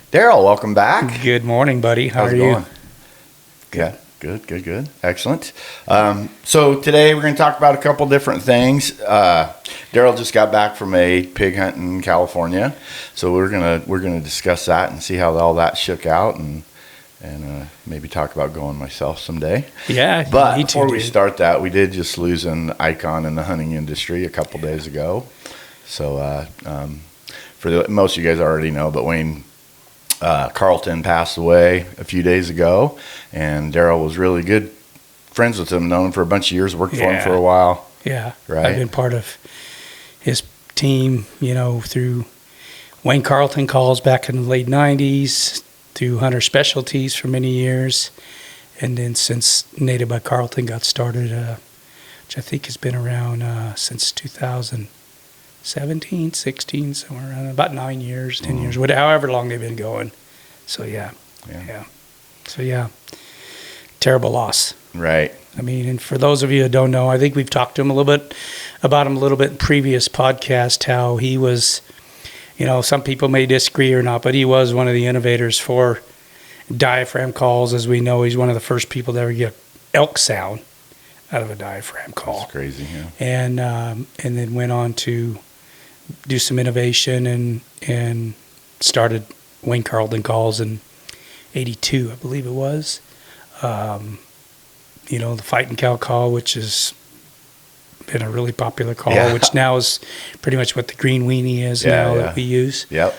Darrell, welcome back. Good morning, buddy. How How's are it you? going? Yeah, good. Excellent. So today we're going to talk about a couple different things. Darrell just got back from a pig hunt in California, so we're gonna discuss that and see how all that shook out, and maybe talk about going myself someday. Yeah, But me too, before we dude. start that, we did just lose an icon in the hunting industry a couple days ago. So most of you guys already know, but Wayne Calrton passed away a few days ago, and Darrell was really good friends with him, known him for a bunch of years, worked for him for a while. Yeah, Right. I've been part of his team, through Wayne Calrton calls back in the late 90s, through Hunter Specialties for many years, and then since Native by Calrton got started, which I think has been around since 2017, 16, somewhere around about 9 years, 10 years, however long they've been going. So yeah. So yeah, terrible loss. Right. I mean, and for those of you who don't know, I think we've talked to him a little bit about him a little bit in previous podcast, how he was, some people may disagree or not, but he was one of the innovators for diaphragm calls. As we know, he's one of the first people to ever get elk sound out of a diaphragm call. That's crazy, yeah. And then went on to do some innovation and started Wayne Calrton calls in 82, I believe it was. The fighting cow call, which has been a really popular call, which now is pretty much what the green weenie is that we use. Yep.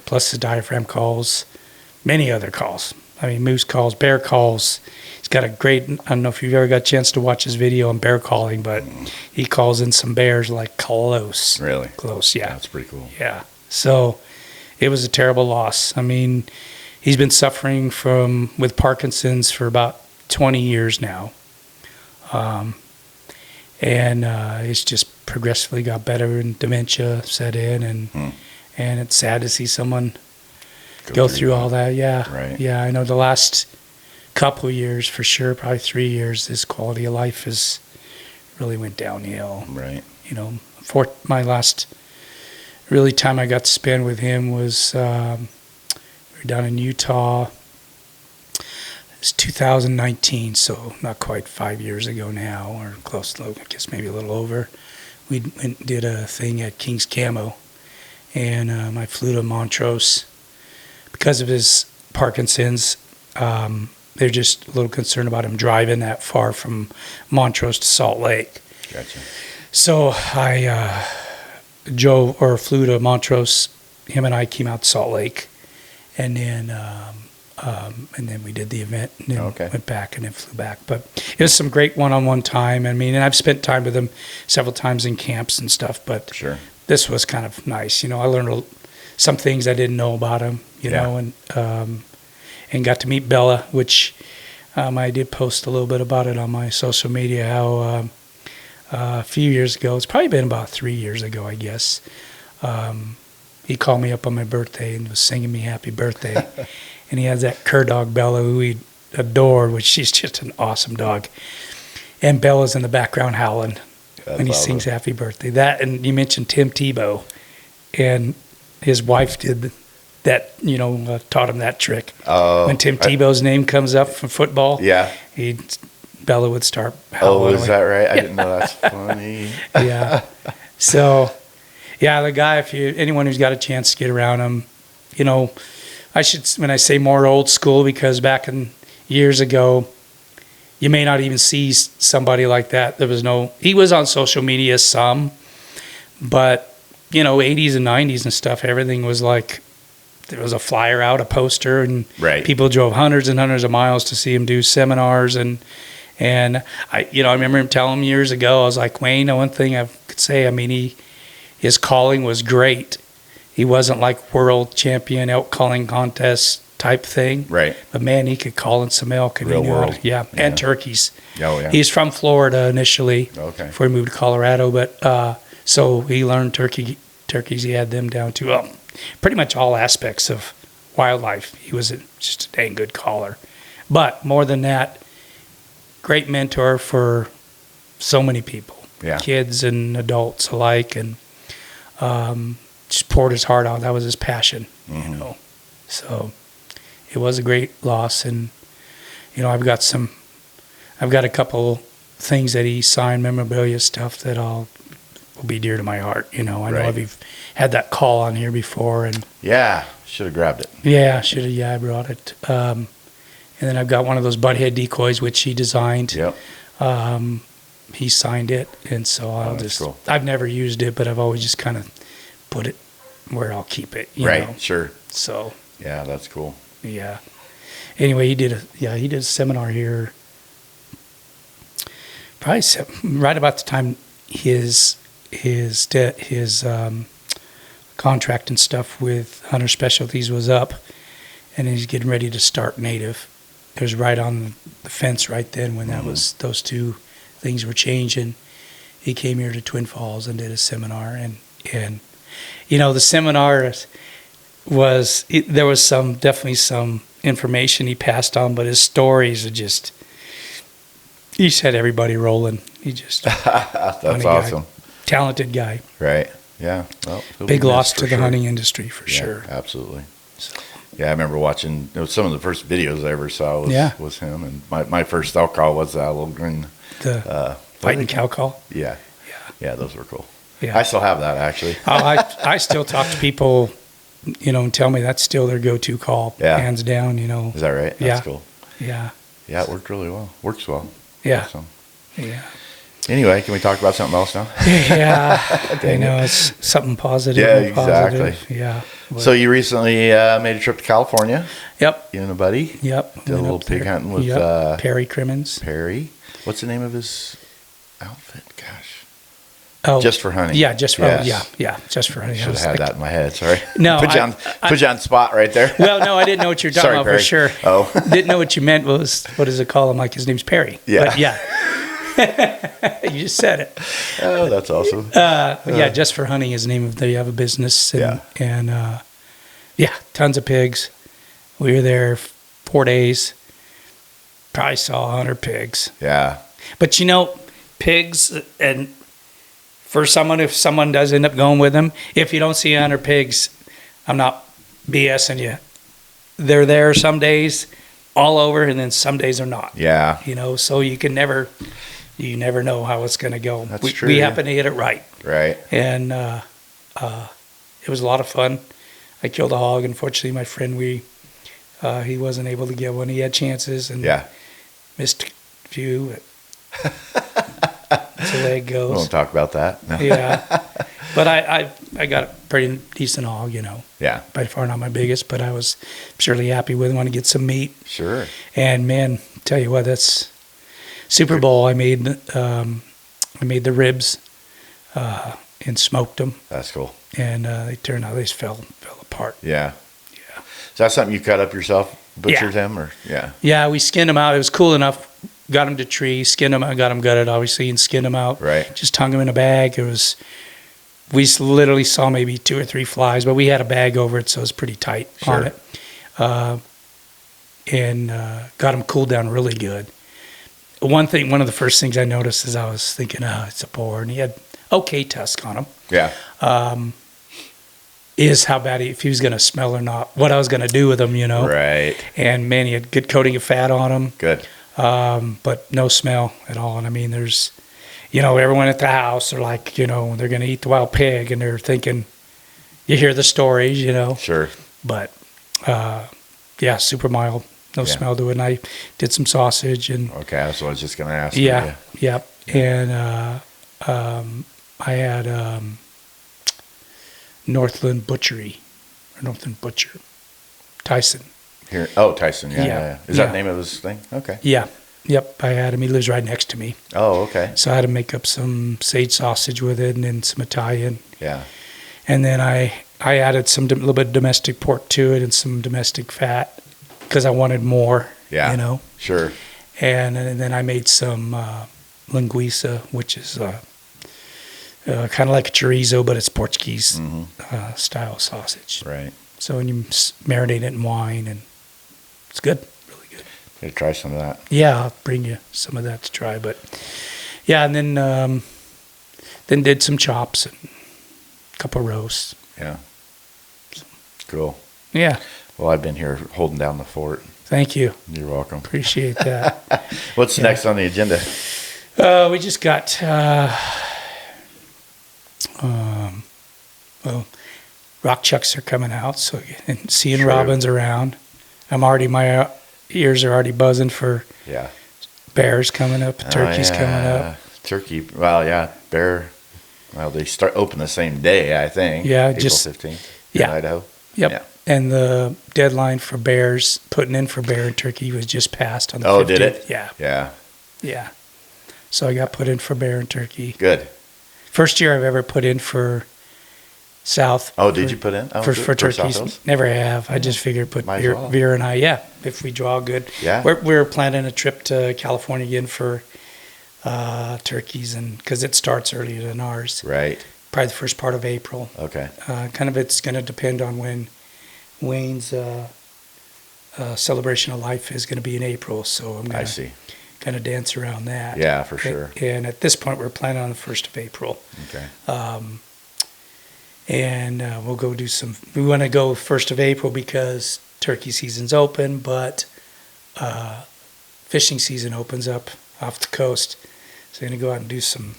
Plus the diaphragm calls, many other calls. I mean, moose calls, bear calls. He's got a great, I don't know if you've ever got a chance to watch his video on bear calling, but he calls in some bears like close. Really? Close, yeah. That's pretty cool. Yeah. So it was a terrible loss. I mean, he's been suffering with Parkinson's for about 20 years now. And it's just progressively got better, and dementia set in, and it's sad to see someone go through all that. Yeah. Right. Yeah, I know the last couple of years for sure, probably 3 years, his quality of life has really went downhill. Right. For my last really time I got to spend with him was we were down in Utah. It's 2019, so not quite 5 years ago now, or close to, I guess maybe a little over. We went and did a thing at King's Camo, and I flew to Montrose. Because of his Parkinson's, they're just a little concerned about him driving that far from Montrose to Salt Lake. Gotcha. So I flew to Montrose. Him and I came out to Salt Lake, and then we did the event, and then went back and then flew back. But it was some great one-on-one time. I mean, and I've spent time with him several times in camps and stuff, but Sure. This was kind of nice. I learned some things I didn't know about him, and got to meet Bella, which I did post a little bit about it on my social media, how a few years ago, it's probably been about 3 years ago, I guess, he called me up on my birthday and was singing me happy birthday. And he has that cur dog, Bella, who he adored, which she's just an awesome dog. And Bella's in the background howling when he sings happy birthday. That, and you mentioned Tim Tebow, and his wife did that, taught him that trick. Oh. When Tim Tebow's name comes up from football, Bella would start howling. Oh, is that right? I didn't know. That's funny. Yeah. So, yeah, the guy, anyone who's got a chance to get around him, when I say more old school, because back in years ago, you may not even see somebody like that. He was on social media some, but, 80s and 90s and stuff, everything was like, there was a flyer out, a poster, and people drove hundreds and hundreds of miles to see him do seminars. And I remember him telling me years ago, I was like, Wayne, the one thing I could say, I mean, his calling was great. He wasn't like world champion elk calling contest type thing. Right. But man, he could call in some elk. And Real world. Yeah, and turkeys. Oh, yeah. He's from Florida initially before he moved to Colorado. But so he learned turkeys. He had them down to pretty much all aspects of wildlife. He was just a dang good caller. But more than that, great mentor for so many people, kids and adults alike, and just poured his heart out. That was his passion, So it was a great loss. And, I've got a couple things that he signed, memorabilia stuff that will be dear to my heart. I know I've had that call on here before, and Yeah, should have grabbed it. yeah, I brought it. And then I've got one of those butthead decoys, which he designed. Yep. He signed it, and so That's cool. I've never used it, but I've always just kind of put it where I'll keep it. You Right. know? Sure. So Yeah, that's cool. yeah. Anyway, he did a seminar here. Probably right about the time his contract and stuff with Hunter Specialties was up, and he's getting ready to start Native. It was right on the fence right then when those two things were changing. He came here to Twin Falls and did a seminar, and the seminar there was definitely some information he passed on, but his stories are just, he set everybody rolling. He just That's funny awesome. guy, talented guy. Right. Yeah. Well, he'll Big be loss missed to for the sure. hunting industry for Yeah, sure. absolutely. So, Yeah, I remember watching. It was some of the first videos I ever saw was him, and my first elk call was that little green. the fighting cow call. Yeah. Yeah. Yeah, those were cool. Yeah. I still have that actually. I still talk to people, and tell me that's still their go-to call, Yeah. hands down. Is that right? That's Yeah. cool. Yeah. Yeah, it worked really well. Works well. Yeah. Awesome. Yeah. Anyway, can we talk about something else now? Yeah. I Dang know it's something positive. Yeah, more positive. exactly. Yeah. But- So you recently made a trip to California, Yep. you and a buddy. Yep. Did a Went little up pig there. hunting with Yep. Perry Crimmins. Perry. What's the name of his outfit? Gosh. Oh, Just for hunting. yeah, just for Yes. yeah, just for hunting. I Should was have had like- that in my head. Sorry. No, put you on the spot right there. Well, no, I didn't know what you're talking Sorry, about Perry. for sure. Oh. Didn't know what you meant. What does it call him? Like his name's Perry. Yeah. But yeah. You just said it. Oh, that's awesome. Yeah, just for hunting is the name of they have a business. And, yeah, tons of pigs. We were there 4 days. Probably saw 100 pigs. Yeah. But pigs, and for someone, if someone does end up going with them, if you don't see 100 pigs, I'm not BSing you. They're there some days all over, and then some days they're not. Yeah. So you never know how it's going to go. That's true, We yeah. happen to hit it right. Right. And it was a lot of fun. I killed a hog. Unfortunately, my friend, he wasn't able to get one. He had chances and Yeah. missed a few. That's the way it We goes. won't talk about that. No. Yeah. But I got a pretty decent hog, Yeah. By far not my biggest, but I was surely happy with him. Want to get some meat. Sure. And man, tell you what, that's Super Bowl. I made the ribs and smoked them, That's cool. and they turned out they just fell apart. Yeah. Yeah. Is that something you cut up yourself, butchered Yeah. him, or yeah? Yeah, we skinned them out. It was cool enough. Got them to tree, skinned them. I got them gutted, obviously, and skinned them out. Right. Just hung them in a bag. We literally saw maybe 2 or 3 flies, but we had a bag over it, so it was pretty tight on Sure. it. And got them cooled down really good. One of the first things I noticed is I was thinking, it's a boar, and he had okay tusk on him. Yeah. Is how bad if he was going to smell or not, what I was going to do with him, Right. And man, he had good coating of fat on him. Good. But no smell at all. And I mean, there's, everyone at the house are like, they're going to eat the wild pig, and they're thinking, you hear the stories, Sure. but, yeah, super mild, no Yeah. smell to it. And I did some sausage and Okay, that's what I was just going to ask. yeah, yep. And, I had, Northland Butcher, Tyson. Here. Oh, Tyson. Yeah. Yeah. Yeah. Is that Yeah. the name of his thing? Okay. Yeah. Yep. I had him. He lives right next to me. Oh, okay. So I had to make up some sage sausage with it and then some Italian. Yeah. And then I added some little bit of domestic pork to it and some domestic fat because I wanted more, Yeah. Sure. And then I made some linguiça, which is kind of like a chorizo, but it's Portuguese style sausage. Right. So when you marinate it in wine, and it's good, really good. Gotta try some of that. Yeah, I'll bring you some of that to try. But yeah, and then did some chops and a couple roasts. Yeah. Cool. Yeah. Well, I've been here holding down the fort. Thank you. You're welcome. Appreciate that. What's next on the agenda? We just got, rock chucks are coming out, so and seeing True. robins around. My ears are already buzzing for Yeah. bears coming up, turkeys Oh, yeah. coming up. Turkey. Well, yeah. Bear. Well, they start open the same day, I think. Yeah, April just 15th. yeah. In Idaho. Yep. Yeah. And the deadline for bears putting in for bear and turkey was just passed on the 15th. Oh, did it? Yeah. Yeah. Yeah. So I got put in for bear and turkey. Good. First year I've ever put in for south. Oh, did you put in? Oh, for good. turkeys? South Hills? Never have. I just figured put Might as Veer, well. Veer and I. Yeah, if we draw good. Yeah. We're planning a trip to California again for turkeys, and because it starts earlier than ours, Right. probably the first part of April. Okay. Kind of it's going to depend on when Wayne's celebration of life is going to be in April. So I'm I going to see. kind of dance around that. Yeah, for sure. And at this point, we're planning on the 1st of April. Okay. And we'll go do some. We want to go 1st of April because turkey season's open, but fishing season opens up off the coast. So we're gonna go out and do some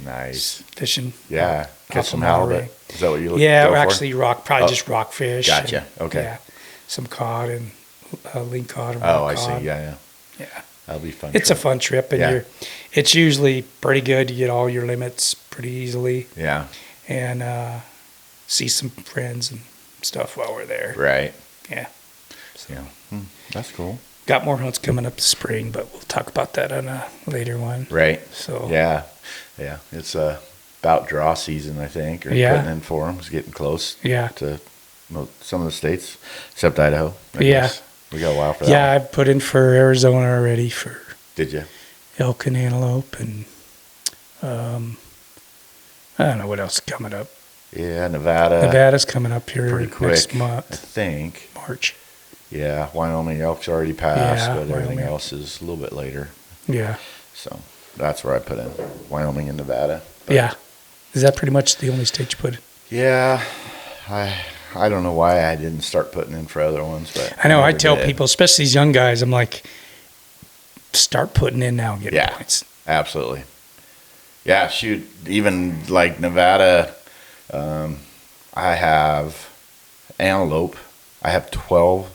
Nice. fishing. Yeah. Catch off some of halibut. Monterey. Is that what you look Yeah, go we're for? actually probably just rockfish. Gotcha. and, Okay. Yeah, some cod and ling cod and Oh, rock I cod. see. Yeah, yeah. Yeah, That'll be fun. it's a trip. fun trip, and Yeah. it's usually pretty good. You get all your limits pretty easily, Yeah. and see some friends and stuff while we're there. Right. Yeah. So. Yeah. That's cool. Got more hunts coming up this spring, but we'll talk about that on a later one. Right. So Yeah. Yeah. It's about draw season, I think, or Yeah. putting in for them. It's getting close yeah, to some of the states, except Idaho. I Yeah. guess. We got a while for that. yeah. I've put in for Arizona already for Did you? elk and antelope, and I don't know what else is coming up. Yeah. Nevada. Nevada's coming up here Pretty quick. next I month, think. March. Yeah. Wyoming elk's already passed, Yeah, but everything Wyoming. else is a little bit later. Yeah, So that's where I put in Wyoming and Nevada. But yeah. Is that pretty much the only state you put in? Yeah. I don't know why I didn't start putting in for other ones, but I know. I never tell did. people, especially these young guys, I'm like, start putting in now and getting Yeah. points. Absolutely. Yeah, shoot, even like Nevada, I have antelope. I have 12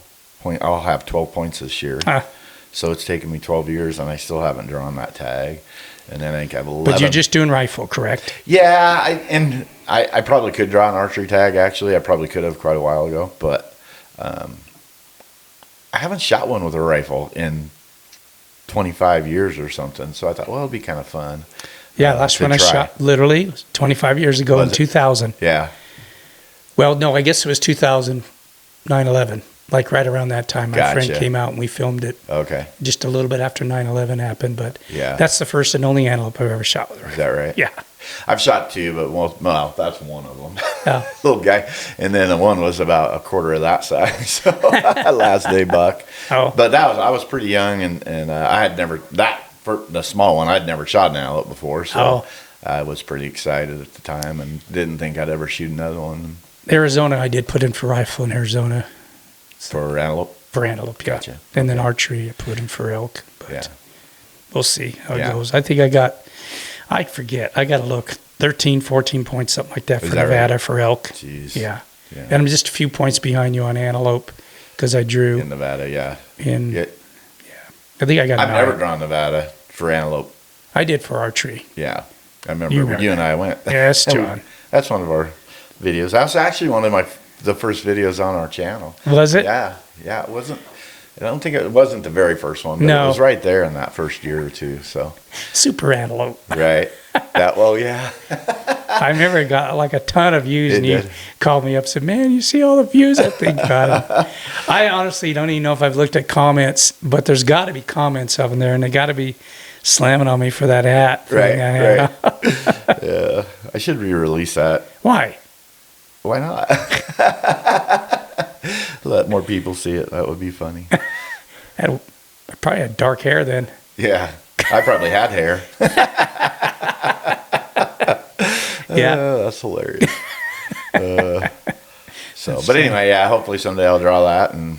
I'll have 12 points this year. Huh. So it's taken me 12 years and I still haven't drawn that tag. And then I think I have 11. But you're just doing rifle, correct? Yeah, I probably could draw an archery tag, actually. I probably could have quite a while ago. But I haven't shot one with a rifle in 25 years or something. So I thought, well, it'd be kind of fun. Yeah, last to one I try. shot literally was 25 years ago Was in it? 2000. Yeah. Well, no, I guess it was 2000, 9/11. Like right around that time, my friend Gotcha. came out and we filmed it Okay. just a little bit after 9/11 happened. But Yeah. that's the first and only antelope I've ever shot with a Is rifle. that right? Yeah. I've shot two, but well, that's one of them. Yeah. Little guy. And then the one was about a quarter of that size. So last day buck. Oh. But I was pretty young and I had never, for the small one, I'd never shot an antelope before. So Oh. I was pretty excited at the time and didn't think I'd ever shoot another one Arizona, I did put in for rifle in Arizona for antelope. for antelope. Yeah. Gotcha. And then Okay. archery, I put in for elk. But Yeah. we'll see how Yeah. it goes. I think I forget. I got to look 13, 14 points, something like that Is for that Nevada right? for elk. Jeez. Yeah. Yeah. And I'm just a few points behind you on antelope because I drew In Nevada, yeah. in. Yeah. I think I got I've an never eye. drawn Nevada for antelope. I did for archery. Yeah. I remember You you, remember and I went. Yes, And we- John. That's one of our videos. That was actually one of the first videos on our channel. Was it? Yeah. Yeah. It wasn't. I don't think it wasn't the very first one, but No. it was right there in that first year or two. So, Super antelope. right. Yeah. I remember it got like a ton of views, It and you did. called me up and said, "Man, you see all the views that thing got." I honestly don't even know if I've looked at comments, but there's got to be comments up in there, and they got to be slamming on me for that hat. Right. I had. Right. Yeah. I should re-release that. Why? Why not? Let more people see it. That would be funny. I probably had dark hair then. Yeah. I probably had hair. Yeah. That's hilarious. So, but anyway, yeah, hopefully someday I'll draw that and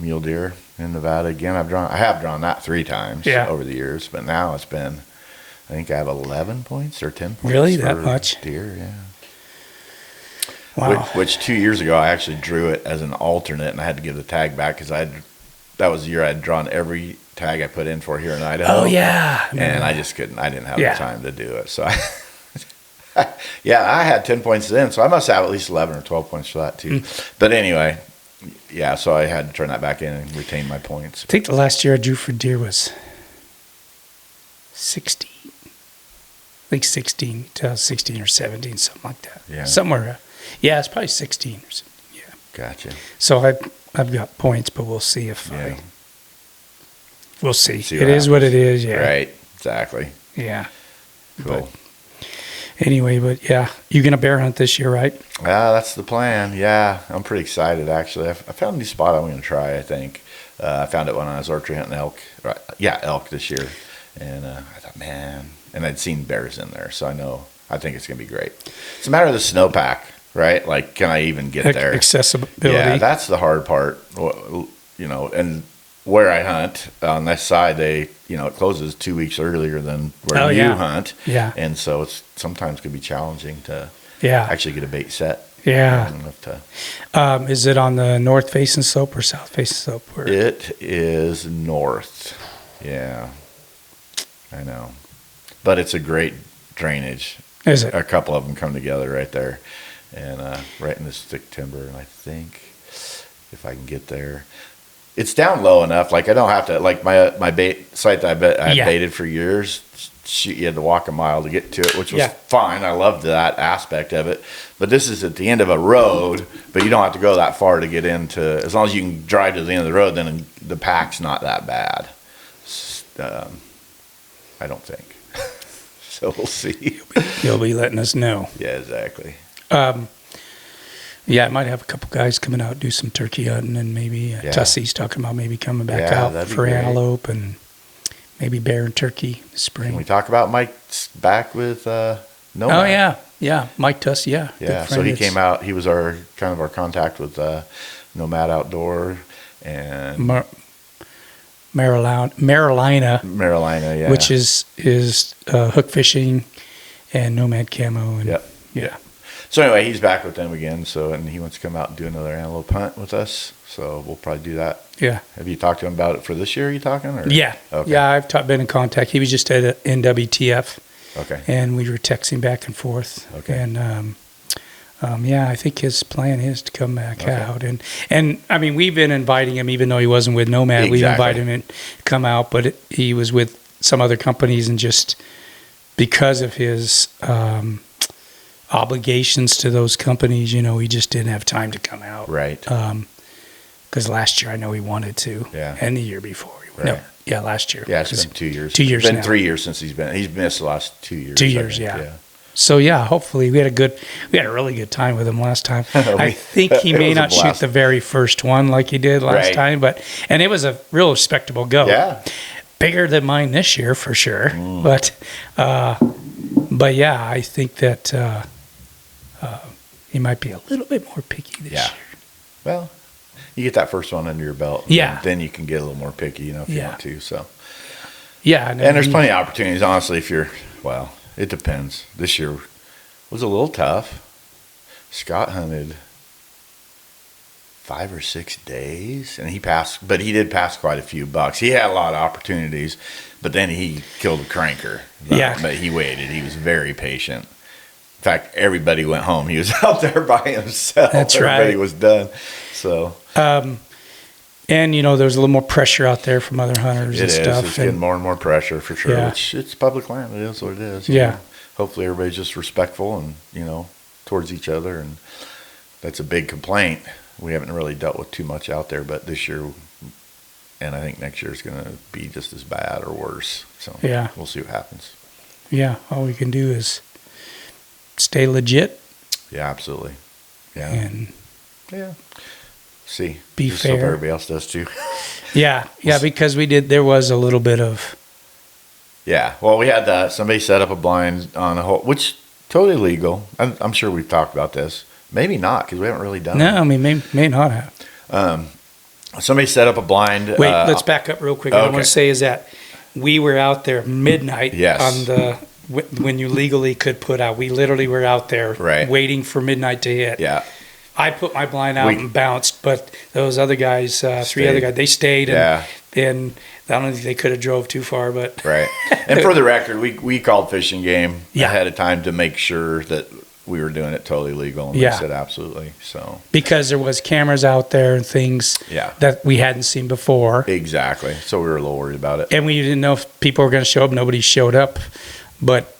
mule deer in Nevada again. I have drawn that 3 times over the years, but now it's been, I think I have 11 points or 10 points. Really, that much? Deer, yeah. Wow. Which 2 years ago I actually drew it as an alternate, and I had to give the tag back because that was the year I'd drawn every tag I put in for here in Idaho. Oh yeah. And I just couldn't. I didn't have the time to do it. So I had 10 points then, so I must have at least 11 or 12 points for that too. But anyway, yeah, so I had to turn that back in and retain my points. I think the last year I drew for deer was 16. I think 16 or 17, something like that. Yeah. Somewhere. Yeah, it's probably 16 or something. Yeah. Gotcha. So I've got points, but we'll see if we'll see. It happens. Is what it is, yeah. Right, exactly. Yeah. Cool. Anyway, but yeah, you gonna bear hunt this year, right? Yeah, that's the plan. Yeah, I'm pretty excited actually. I found a new spot I'm gonna try. I think I found it when I was archery hunting elk. Right, yeah, elk this year, and I thought, man, and I'd seen bears in there, so I think it's gonna be great. It's a matter of the snowpack, right? Like, can I even get there? Accessibility. Yeah, that's the hard part. You know, and where I hunt on this side, it closes 2 weeks earlier than where you hunt. Yeah. And so it's sometimes could be challenging to actually get a bait set. Yeah. Is it on the north facing slope or south facing slope? It is north. Yeah. I know. But it's a great drainage. Is it? A couple of them come together right there. And right in this thick timber. And I think if I can get there. It's down low enough, like I don't have to, like my bait site that I baited for years, you had to walk a mile to get to it, which was fine. I loved that aspect of it. But this is at the end of a road, but you don't have to go that far to get into, as long as you can drive to the end of the road, then the pack's not that bad. I don't think. So we'll see. You'll be letting us know. Yeah, exactly. Yeah, I might have a couple guys coming out, do some turkey hunting, and maybe Tussie's talking about maybe coming back out for antelope and maybe bear and turkey this spring. Can we talk about Mike's back with Nomad? Oh yeah, Mike Tussie, yeah. So he came out. He was our contact with Nomad Outdoor and Marilina, yeah, which is hook fishing and Nomad Camo, and yeah. So anyway, he's back with them again. And he wants to come out and do another antelope hunt with us. So we'll probably do that. Yeah. Have you talked to him about it for this year? Are you talking? Or? Yeah. Okay. Yeah, I've been in contact. He was just at NWTF. Okay. And we were texting back and forth. Okay. And I think his plan is to come back out. And I mean, we've been inviting him, even though he wasn't with Nomad. Exactly. We invited him to come out, but he was with some other companies, and just because of his obligations to those companies, he just didn't have time to come out. Right. Because last year I know he wanted to. Yeah. And the year before. Right. No. Yeah, last year. Yeah, it's been 2 years. 2 years. It's been now. 3 years since he's missed the last 2 years. 2 years, yeah. So hopefully we had a really good time with him last time. I think he may not shoot the very first one like he did last time, and it was a real respectable go. Yeah. Bigger than mine this year for sure. But yeah, I think that he might be a little bit more picky this year. Well, you get that first one under your belt. Yeah. Then you can get a little more picky, if you want to. So. Yeah. And there's plenty of opportunities, honestly, it depends. This year was a little tough. Scott hunted 5 or 6 days, and he did pass quite a few bucks. He had a lot of opportunities, but then he killed a cranker. But he waited. He was very patient. In fact, everybody went home. He was out there by himself. That's Everybody was done. So. And there's a little more pressure out there from other hunters and stuff. It's getting more and more pressure for sure. Yeah. It's public land. It is what it is. Yeah. Hopefully everybody's just respectful and towards each other. And that's a big complaint. We haven't really dealt with too much out there, but this year, and I think next year is going to be just as bad or worse. So we'll see what happens. Yeah. All we can do is stay legit. Yeah, absolutely. Yeah. And see. Be just fair. So everybody else does too. Yeah, because there was a little bit of. Yeah, well, we had somebody set up a blind on a hole, which totally legal. I'm sure we've talked about this. Maybe not, because we haven't really done No, I mean, may not have. it. Somebody set up a blind. Wait, let's back up real quick. What I okay. want to say is that we were out there midnight Yes. on the when you legally could put out. We literally were out there Right. waiting for midnight to hit. Yeah. I put my blind out and bounced, but those other guys, three other guys, they stayed. Yeah. And I don't think they could have drove too far, but Right. And for the record, we called Fish and Game Yeah. ahead of time to make sure that we were doing it totally legal, and Yeah. they said absolutely. So because there was cameras out there and things yeah, that we hadn't seen before. exactly. So we were a little worried about it. And we didn't know if people were going to show up. Nobody showed up. But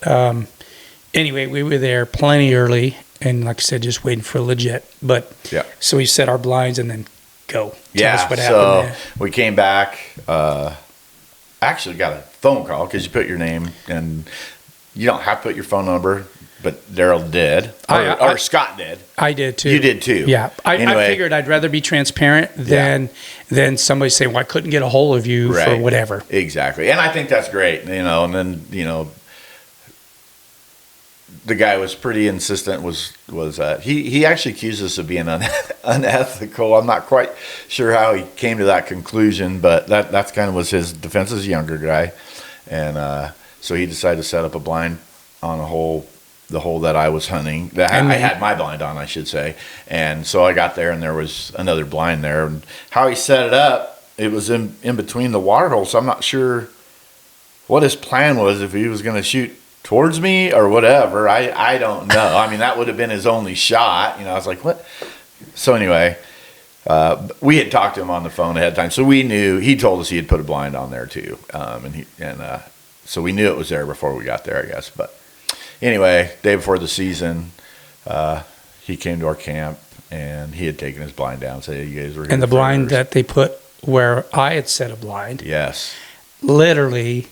anyway, we were there plenty early. And like I said, just waiting for legit. But Yeah. so we set our blinds and then go. Yeah. Tell us what So happened there. we came back. Actually got a phone call because you put your name, and you don't have to put your phone number, but Darrell did, or Scott did. I did too. You did too. Yeah. I Anyway. figured I'd rather be transparent than somebody saying, well, I couldn't get a hold of you for Right. whatever. Exactly. And I think that's great, and then, the guy was pretty insistent, he actually accused us of being unethical. I'm not quite sure how he came to that conclusion, but that's kind of was his defense as a younger guy. And so he decided to set up a blind on the hole that I was hunting. That I had my blind on, I should say. And so I got there, and there was another blind there. And how he set it up, it was in between the water holes. So I'm not sure what his plan was, if he was going to shoot towards me or whatever. I don't know. I mean, that would have been his only shot. I was like, what? So anyway, we had talked to him on the phone ahead of time, so we knew. He told us he had put a blind on there too, so we knew it was there before we got there, I guess. But anyway, day before the season, he came to our camp, and he had taken his blind down. Said, hey, you guys were here And the blind first. that they put where I had set a blind, Yes. literally,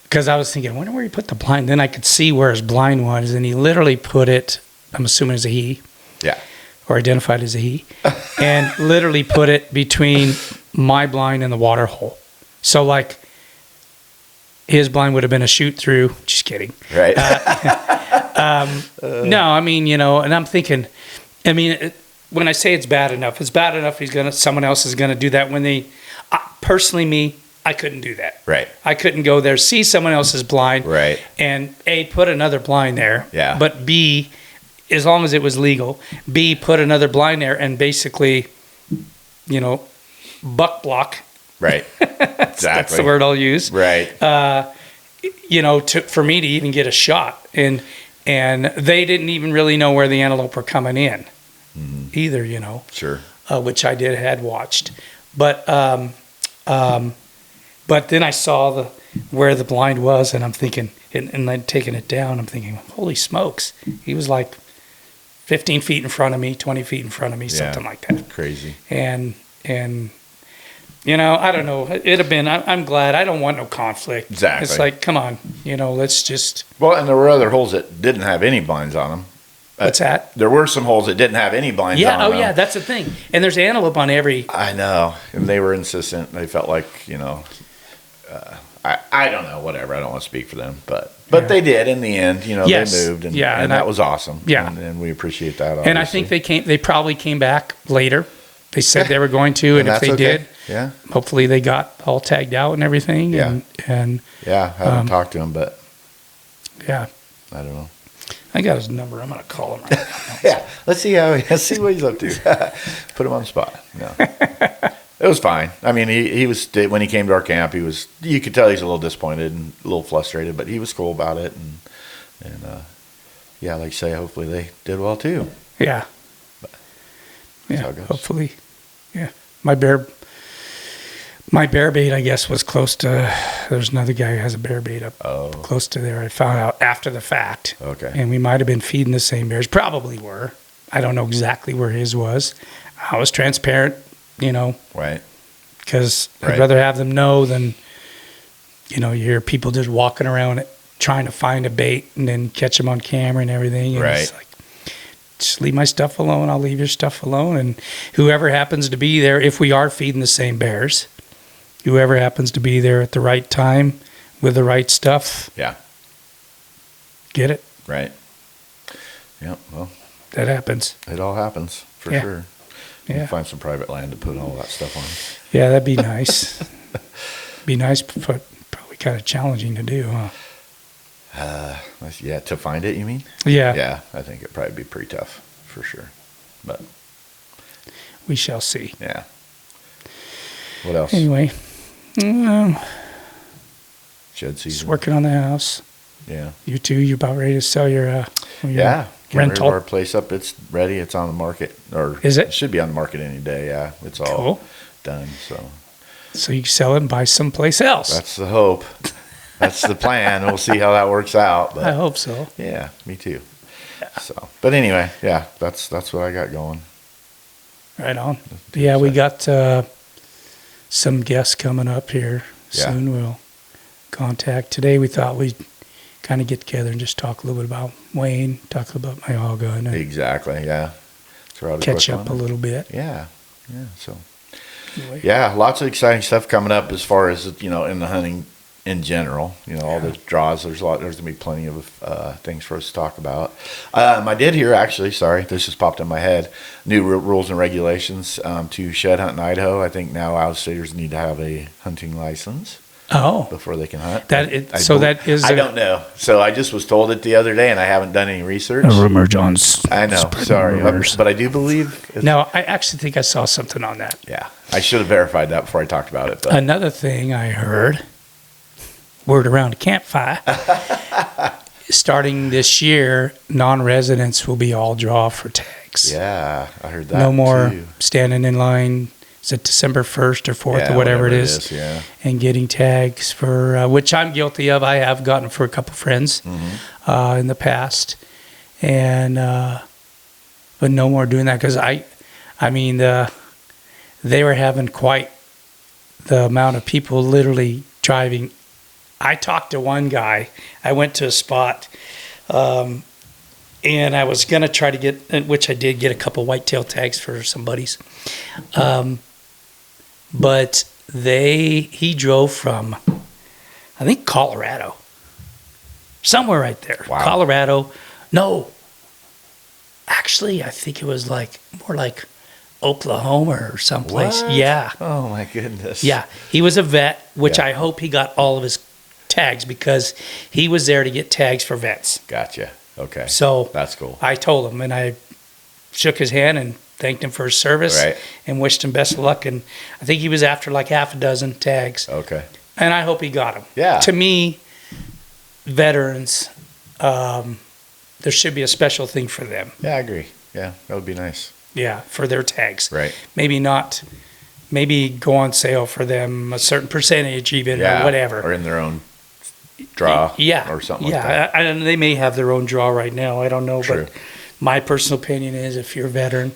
because I was thinking, I wonder where he put the blind. Then I could see where his blind was, and he literally put it, I'm assuming as a he. Yeah. Or identified as a he. And literally put it between my blind and the water hole. So, like, his blind would have been a shoot through. Just kidding. Right. No, I mean, and I'm thinking, when I say it's bad enough someone else is gonna do that. Personally, me, I couldn't do that. Right. I couldn't go there, see someone else's blind, Right. and A, put another blind there. Yeah. But B, as long as it was legal, B, put another blind there and basically, buck block. Right. Exactly. That's the word I'll use. Right. For me to even get a shot. And they didn't even really know where the antelope were coming in either, Sure. which I had watched. But then I saw where the blind was, and I'm thinking, and I'd taken it down, I'm thinking, holy smokes. He was like 15 feet in front of me, 20 feet in front of me, something like that. Crazy. And I don't know. It'd have been, I'm glad. I don't want no conflict. Exactly. It's like, come on, let's just. Well, and there were other holes that didn't have any blinds on them. What's that? There were some holes that didn't have any blinds on them. Yeah, yeah, that's the thing. And there's antelope on every. I know. And they were insistent. They felt like, I don't know, whatever. I don't want to speak for them. But they did in the end. Yes. They moved. And, Yeah, and that was awesome. Yeah. And we appreciate that, And I think they probably came back later. They said they were going to, and if that's they okay. did, Yeah. hopefully they got all tagged out and everything. Yeah. And Yeah, I haven't talked to him, but yeah, I don't know. I got his number. I'm gonna call him right now. Yeah, let's see what he's up to. Put him on the spot. No. It was fine. I mean, he was, when he came to our camp, you could tell he's a little disappointed and a little frustrated, but he was cool about it. And yeah, like you say, hopefully they did well too. Yeah. how Yeah. it goes. Hopefully. Yeah. My bear bait, I guess, was close to. There's another guy who has a bear bait up close to there. I found out after the fact. Okay. And we might have been feeding the same bears. Probably were. I don't know exactly where his was. I was transparent, Right. because I'd Right. rather have them know than, you hear people just walking around trying to find a bait and then catch them on camera and everything. And it's Right. like, just leave my stuff alone. I'll leave your stuff alone. And whoever happens to be there, if we are feeding the same bears, whoever happens to be there at the right time with the right stuff, Yeah. get it. Right. Yeah. Well, that happens. It all happens for Yeah. sure. You Yeah. find some private land to put all that stuff on. Yeah, that'd be nice. Be nice, but probably kind of challenging to do, huh? Yeah, to find it, you mean? Yeah, Yeah, I think it'd probably be pretty tough for sure. But we shall see. yeah. What else? Anyway, Shed just season. working on the house. Yeah. You too, you about ready to sell your Yeah. Getting rid rental? of our place up. It's ready. It's on the market. Or Is it? should be on the market any day. Yeah. It's all Cool. done. So So you can sell it and buy someplace else. that's the hope. That's the plan. We'll see how that works out. But I hope so. yeah, me too. So, but anyway, yeah, that's what I got going. Right on. Yeah, we got some guests coming up here Yeah. soon. We'll contact. Today we thought we'd kind of get together and just talk a little bit about Wayne, talk about my all gun, and Exactly. Yeah. Throw out a catch quick up one. a little bit. Yeah. Yeah. So Anyway. yeah, lots of exciting stuff coming up as far as in the hunting in general. All the draws. There's gonna be plenty of things for us to talk about. I did hear actually. Sorry, this just popped in my head. New rules and regulations to shed hunt in Idaho. I think now outsiders need to have a hunting license Oh, before they can hunt. that is I don't know. So I just was told it the other day, and I haven't done any research. rumor, John's. I know. Sorry, but I do believe. No, I actually think I saw something on that. Yeah, I should have verified that before I talked about it. But Another thing I heard, word around the campfire, starting this year, non-residents will be all draw for tags. yeah, I heard that. No more too. standing in line. Is it December 1st or 4th Yeah, or whatever it is? Yeah. And getting tags for, which I'm guilty of. I have gotten for a couple friends in the past. And, but no more doing that because I mean, they were having quite the amount of people literally driving. I talked to one guy. I went to a spot, and I was gonna try to get, which I did get a couple whitetail tags for some buddies. But he drove from, I think Colorado, somewhere right there. Wow. Colorado. No, actually, I think it was more like Oklahoma or someplace. What? Yeah. Oh my goodness. Yeah, he was a vet, which Yeah. I hope he got all of his tags because he was there to get tags for vets. Gotcha. Okay. So That's cool. I told him, and I shook his hand and thanked him for his service Right. and wished him best of luck. And I think he was after like half a dozen tags, Okay. and I hope he got them. Yeah. To me, veterans, there should be a special thing for them. Yeah, I agree. Yeah, that would be nice. Yeah, for their tags. Right. Maybe go on sale for them a certain percentage even Yeah. or whatever. Or in their own draw. Yeah. Or something like that. Yeah, and they may have their own draw right now. I don't know. True. But my personal opinion is if you're a veteran,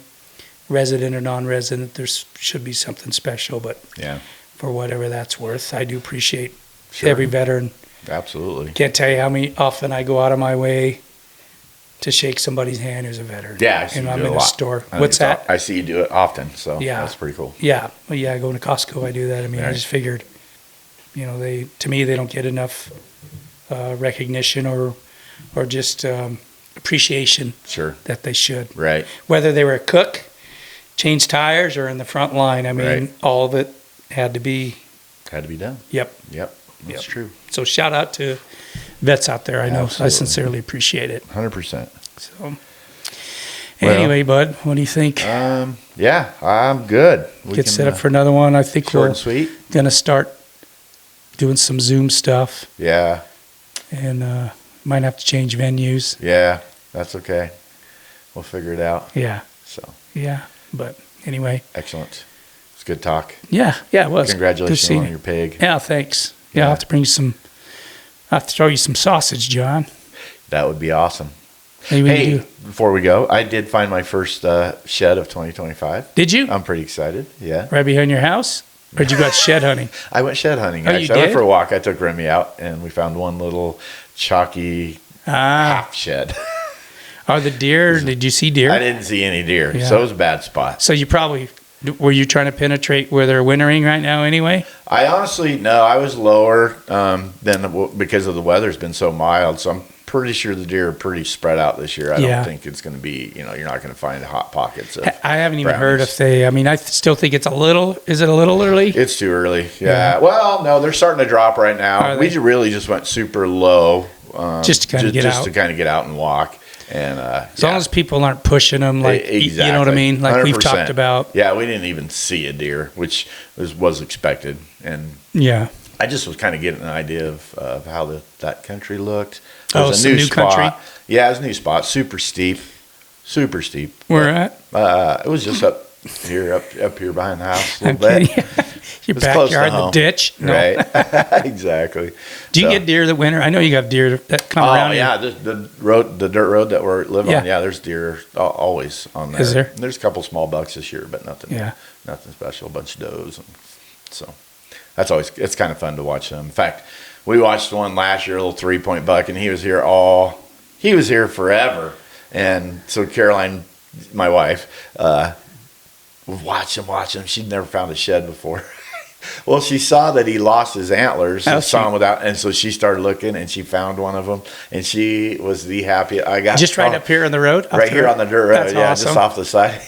resident or non-resident, there should be something special. But Yeah. for whatever that's worth, I do appreciate Sure. every veteran. Absolutely. Can't tell you how often I go out of my way to shake somebody's hand who's a veteran. Yeah, I see and you I'm do it in a a lot. store. I think What's that? I see you do it often, so Yeah. that's pretty cool. Yeah, well, yeah. Going to Costco, I do that. I mean, I Right. just figured, to me, they don't get enough recognition or just appreciation Sure. that they should. Right. Whether they were a cook, change tires, or in the front line, I mean, Right. all of it had to be. Had to be done. Yep. Yep. That's Yep. true. So shout out to vets out there. I know I Absolutely. sincerely appreciate it. 100%. So Well, anyway, bud, what do you think? Yeah, I'm good. We Get can, set up for another one. I think short we're and sweet. gonna start doing some Zoom stuff, Yeah. and might have to change venues. Yeah. That's okay. We'll figure it out. Yeah, So yeah. But anyway, excellent. It's good talk. yeah, it was. Good Congratulations seeing on you. your pig. Yeah, thanks. Yeah, Yeah. I'll have to bring you some. I'll have to throw you some sausage, John. That would be awesome. Maybe we can Hey, do. before we go, I did find my first shed of 2025. Did you? I'm pretty excited. Yeah. Right behind your house? Or did you go shed hunting? I went shed hunting. Oh, you Actually, I went did? for a walk. I took Remy out, and we found one little chalky Ah, half shed. are the deer? Did you see I deer? didn't see any deer, Yeah. so it was a bad spot. So you probably were you trying to penetrate where they're wintering right now anyway? I honestly, no, I was lower than because of the weather's been so mild. So I'm pretty sure the deer are pretty spread out this year. I Yeah. don't think it's going to be, you're not going to find hot pockets of I haven't even heard brownies. if they. I mean, I still think it's is it a little early? It's too early. Yeah. Yeah. Well, no, they're starting to drop right now. Are We they? really just went super low. Just to kinda get just out. to kind of get out and walk. And As long as people aren't pushing them, like, you know what I mean? Like we've 100%. talked about. Yeah, we didn't even see a deer, which was expected. And Yeah. I just was kind of getting an idea of how that country looked. Oh, There's some new spot. country? Yeah, it was a new spot. Super steep. Super steep. Where at? It was just up here behind the house a I'm little bit. kidding. Your It's close to backyard, the home. ditch. No. Right. Exactly. Do you So- get deer that winter? I know you have deer that come Oh around. yeah, the dirt road that we're living Yeah. on. Yeah, there's deer always on there. Is there? There's a couple small bucks this year, but nothing. Yeah. Nothing special. A bunch of does, and so it's kind of fun to watch them. In fact, we watched one last year, a little 3-point buck, and he was here forever. And so Caroline, my wife, would watch him. She'd never found a shed before. Well, she saw that he lost his antlers, Oh, and saw him without, and so she started looking, and she found one of them, and she was the happiest. I got Just right up here on the road? right here on the dirt road, That's yeah, awesome. just off the side.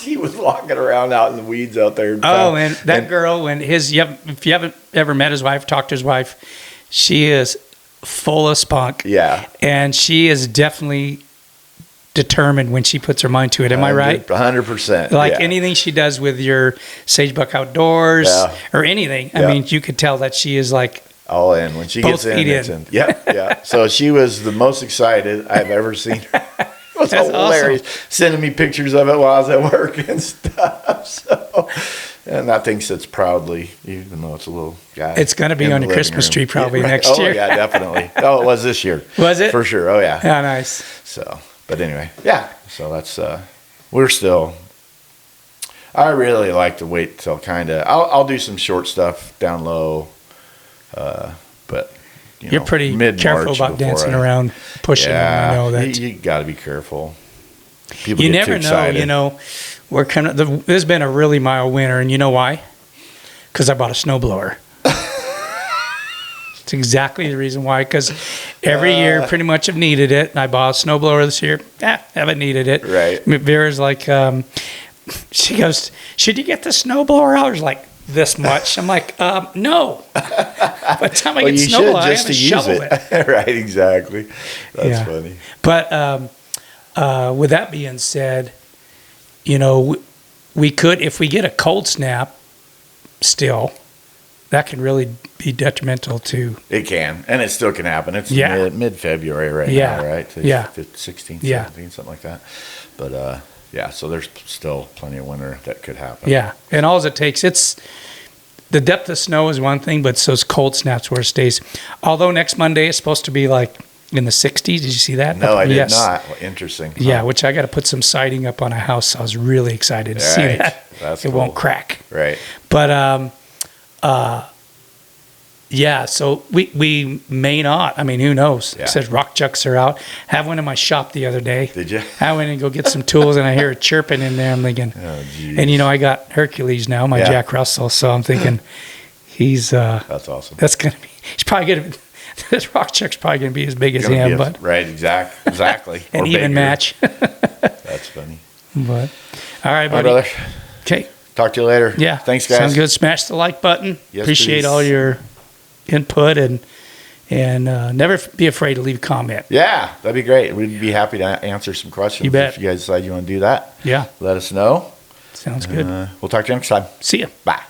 She was walking around out in the weeds out there. Oh, and that girl, if you haven't ever met his wife, talked to his wife, she is full of spunk. Yeah. And she is definitely determined when she puts her mind to it. Am I right? 100%. Like yeah. anything she does with your Sagebuck Outdoors Yeah. or anything. Yeah. I mean, you could tell that she is like, All in. When she Both gets in, feet it's in. in. Yeah. So she was the most excited I've ever seen her. It was That's hilarious. Sending me pictures of it while I was at work and stuff. So, and that thing sits proudly, even though it's a little guy. It's gonna be in on the your living Christmas room. tree probably Yeah, right. next year. Oh, yeah, definitely. Oh, it was this year. Was it? For sure. Oh, yeah. yeah, nice. So, but anyway, yeah. So that's, I really like to wait till I'll do some short stuff down low, but You're pretty mid-March careful about before dancing around, pushing them. I know that. you got to be careful. People You get too never know, excited. we're there's been a really mild winter, and you know why? Because I bought a snowblower. It's exactly the reason why, because every year pretty much have needed it, and I bought a snowblower this year. Haven't needed it. Right. Vera's like, she goes, should you get the snowblower out? I was like, this much. I'm like, no. By the time I Well, get you snowblower, I should just haven't to use shoveled it. Right, exactly. That's Yeah. funny. But with that being said, we could, if we get a cold snap still, that can really be detrimental to. It can, and it still can happen. It's Yeah. mid-February right Yeah. now, right? Yeah. 16, 17, Yeah. something like that. But, yeah, so there's still plenty of winter that could happen. Yeah. And all it takes, the depth of snow is one thing, but it's those cold snaps where it stays. Although next Monday is supposed to be like in the 60s. Did you see that? No, I did Yes. not. Well, interesting. Yeah, Huh. which I got to put some siding up on a house. So I was really excited to see Right. that. That's It cool. won't crack. Right. But yeah, so we may not. I mean, who knows? Yeah. It says rock chucks are out. Had one in my shop the other day. Did you? I went and go get some tools, and I hear it chirping in there. I'm thinking, Oh, geez. and I got Hercules now, my Yeah. Jack Russell. So I'm thinking, he's That's awesome. that's gonna be. He's probably gonna. This rock chuck's probably gonna be as big as Gonna him, be but right, exactly. an Or even bigger. match. That's funny. But all right, All right, buddy. brother. Okay. Talk to you later. Yeah. Thanks, guys. Sounds good. Smash the like button. Yes, Appreciate please. all your input and never be afraid to leave a comment. Yeah, that'd be great. We'd be happy to answer some questions. You bet. If you guys decide you want to do that, Yeah. let us know. Sounds good. We'll talk to you next time. See ya. Bye.